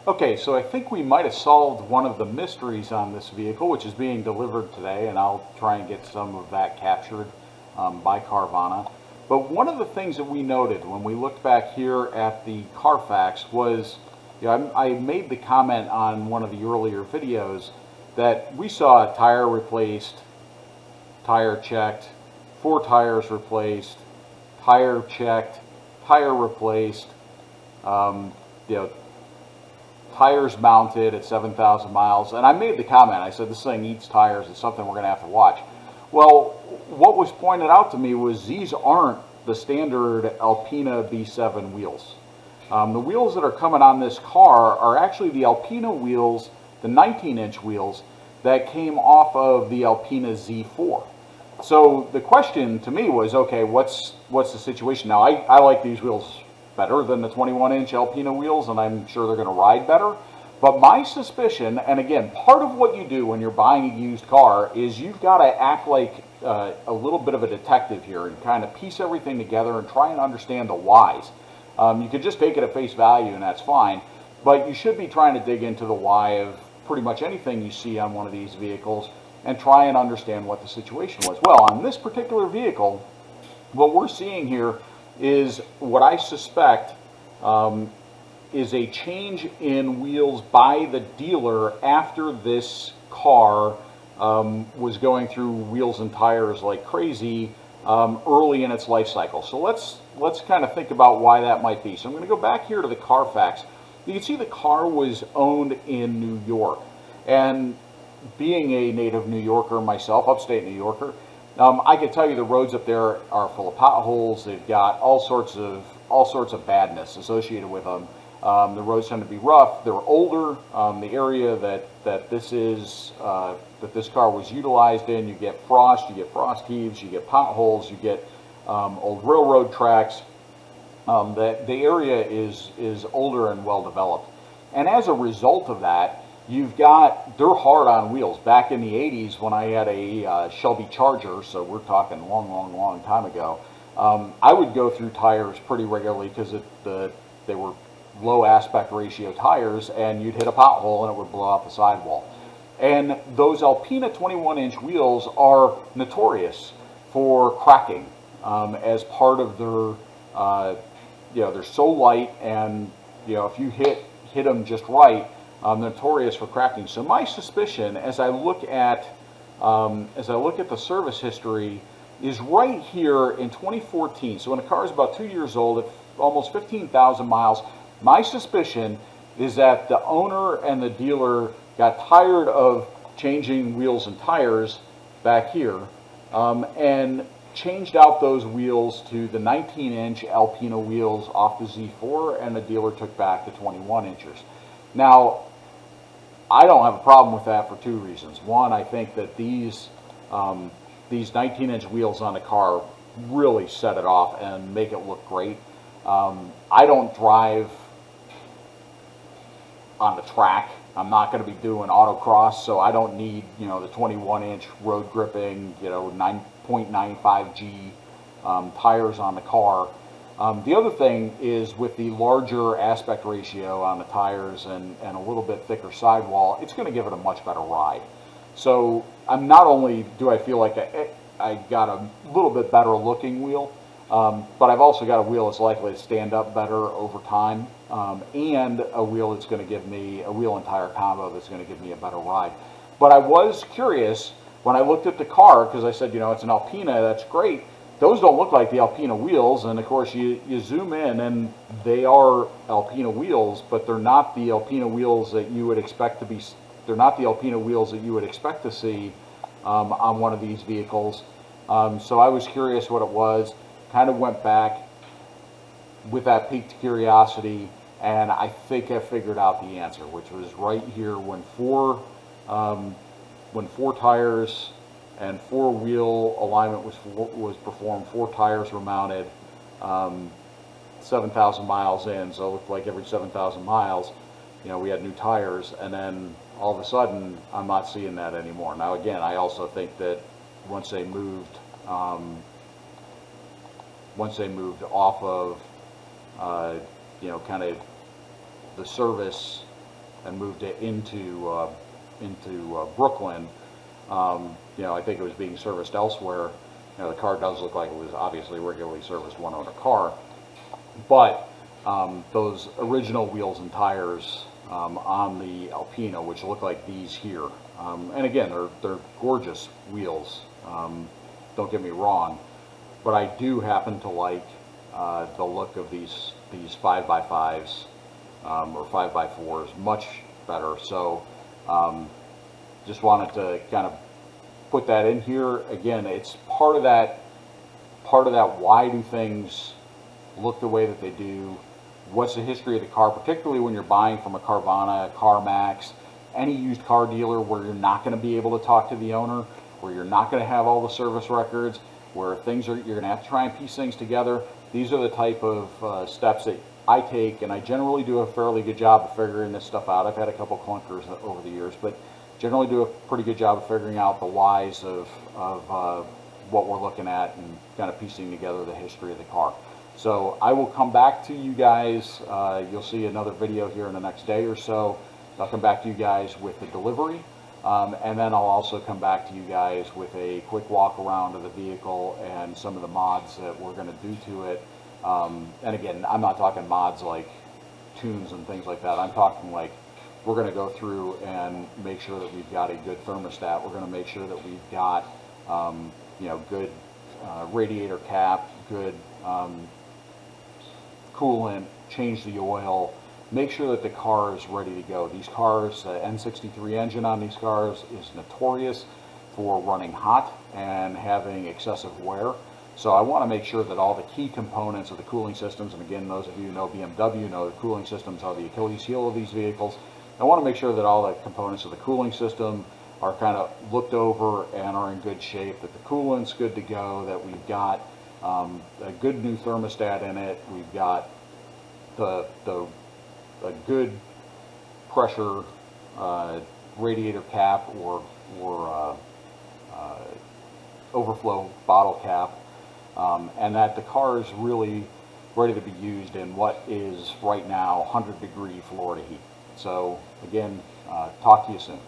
Okay, so I think we might have solved one of the mysteries on this vehicle, which is being delivered today, and I'll try and get some of that captured by Carvana. But one of the things that we noted when we looked back here at the Carfax was, I made the comment on one of the earlier videos that we saw a tire replaced, tire checked, 4 tires replaced, tire checked, tire replaced, um, you know, tires mounted at 7,000 miles. And I made the comment, I said, this thing eats tires, it's something we're going to have to watch. Well, what was pointed out to me was these aren't the standard Alpina B7 wheels. The wheels that are coming on this car are actually the Alpina wheels, the 19-inch wheels that came off of the Alpina Z4. So the question to me was, okay, what's the situation? Now, I like these wheels better than the 21-inch Alpina wheels, and I'm sure they're going to ride better. But my suspicion, and again, part of what you do when you're buying a used car is you've got to act like a little bit of a detective here and kind of piece everything together and try and understand the whys. You could just take it at face value and that's fine, but you should be trying to dig into the why of pretty much anything you see on one of these vehicles and try and understand what the situation was. Well, on this particular vehicle, what we're seeing here is what I suspect is a change in wheels by the dealer after this car was going through wheels and tires like crazy early in its life cycle. So let's kind of think about why that might be. So I'm going to go back here to the Carfax. You can see the car was owned in New York, and being a native New Yorker myself, upstate New Yorker, I can tell you the roads up there are full of potholes. They've got all sorts of badness associated with them. The roads tend to be rough. They're older. The area that this car was utilized in, you get frost, you get frost heaves, you get potholes, you get old railroad tracks. The area is older and well developed, and as a result of that, they're hard on wheels. Back in the 80s when I had a Shelby Charger, so we're talking long time ago, I would go through tires pretty regularly because they were low aspect ratio tires, and you'd hit a pothole and it would blow out the sidewall. And those Alpina 21-inch wheels are notorious for cracking as part of their, they're so light, and if you hit them just right, notorious for cracking. So my suspicion, as I look at the service history, is right here in 2014. So when a car is about 2 years old, at almost 15,000 miles, my suspicion is that the owner and the dealer got tired of changing wheels and tires back here, and changed out those wheels to the 19-inch Alpina wheels off the Z4, and the dealer took back the 21 inches. Now, I don't have a problem with that for 2 reasons. One, I think that these 19-inch wheels on the car really set it off and make it look great. I don't drive on the track. I'm not going to be doing autocross, so I don't need the 21-inch road gripping 9.95 G tires on the car. The other thing is, with the larger aspect ratio on the tires and a little bit thicker sidewall, it's going to give it a much better ride. So not only do I feel like I got a little bit better looking wheel, but I've also got a wheel that's likely to stand up better over time, and a wheel that's going to give me a wheel and tire combo that's going to give me a better ride. But I was curious when I looked at the car, because I said, it's an Alpina, that's great. Those don't look like the Alpina wheels, and of course you zoom in and they are Alpina wheels, but they're not the Alpina wheels that you would expect to be. They're not the Alpina wheels that you would expect to see on one of these vehicles. So I was curious what it was. Kind of went back with that piqued curiosity, and I think I figured out the answer, which was right here when four tires and 4 wheel alignment was performed, 4 tires were mounted, 7,000 miles in, so it looked like every 7,000 miles, we had new tires, and then all of a sudden, I'm not seeing that anymore. Now again, I also think that once they moved off of, kind of the service and moved it into Brooklyn, I think it was being serviced elsewhere. The car does look like it was obviously regularly serviced one owner car, but those original wheels and tires on the Alpina, which look like these here, and again, they're gorgeous wheels. Don't get me wrong, but I do happen to like the look of these 5x5s or 5x4s much better. So just wanted to kind of put that in here. Again, it's part of that why do things look the way that they do? What's the history of the car, particularly when you're buying from a Carvana, a CarMax, any used car dealer where you're not going to be able to talk to the owner, where you're not going to have all the service records, where you're going to have to try and piece things together. These are the type of steps that I take, and I generally do a fairly good job of figuring this stuff out. I've had a couple clunkers over the years, but generally do a pretty good job of figuring out the whys of what we're looking at and kind of piecing together the history of the car. So I will come back to you guys. You'll see another video here in the next day or so. I'll come back to you guys with the delivery, and then I'll also come back to you guys with a quick walk around of the vehicle and some of the mods that we're going to do to it. And again, I'm not talking mods like tunes and things like that. I'm talking like we're going to go through and make sure that we've got a good thermostat. We're going to make sure that we've got good radiator cap, good coolant, change the oil, make sure that the car is ready to go. These cars, the N63 engine on these cars is notorious for running hot and having excessive wear. So I want to make sure that all the key components of the cooling systems, and again, those of you who know BMW know the cooling systems are the Achilles heel of these vehicles. I want to make sure that all the components of the cooling system are kind of looked over and are in good shape, that the coolant's good to go, that we've got a good new thermostat in it, we've got a good pressure radiator cap or overflow bottle cap, and that the car is really ready to be used in what is right now 100-degree Florida heat. So again, talk to you soon.